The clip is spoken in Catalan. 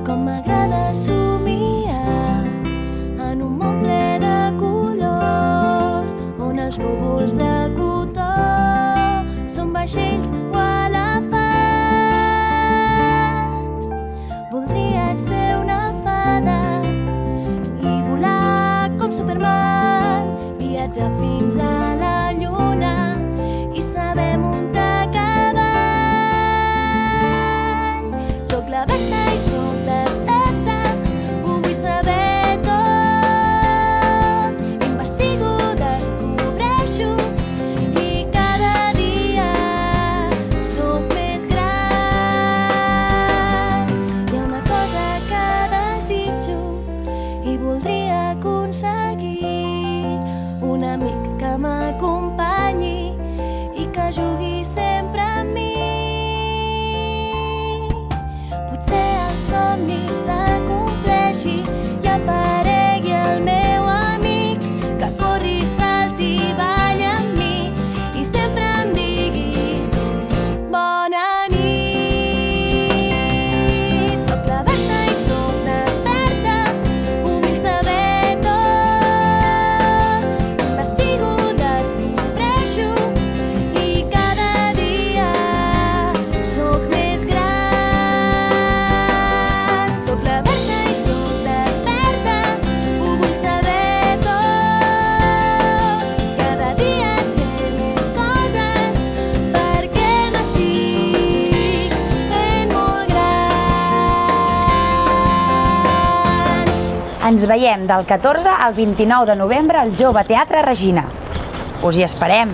Com m'agrada somiar en un món ple de colors on els núvols de cotó són vaixells o elefants. Voldria ser una fada i volar com Superman, viatjar fins a la lluna i saber muntar a cavall. Soc la Berta i soc desperta, ho vull saber tot. Investigo, descobreixo i cada dia soc més gran. Hi ha una cosa que desitjo i voldria aconseguir, un amic que m'acompanyi i que jugui sempre amb mi. Potser el somni s'acompleixi i aparegui el meu amic que corri, salti i balli amb mi i sempre em digui bona nit. Soc la Berta i soc desperta, ho vull saber tot. Investigo, descobreixo i cada dia soc més gran. Soc la Berta i soc desperta, ho vull saber tot. Cada dia sé més coses perquè m'estic fent molt gran. Ens veiem del 14 al 29 de novembre al Jove Teatre Regina. Us hi esperem!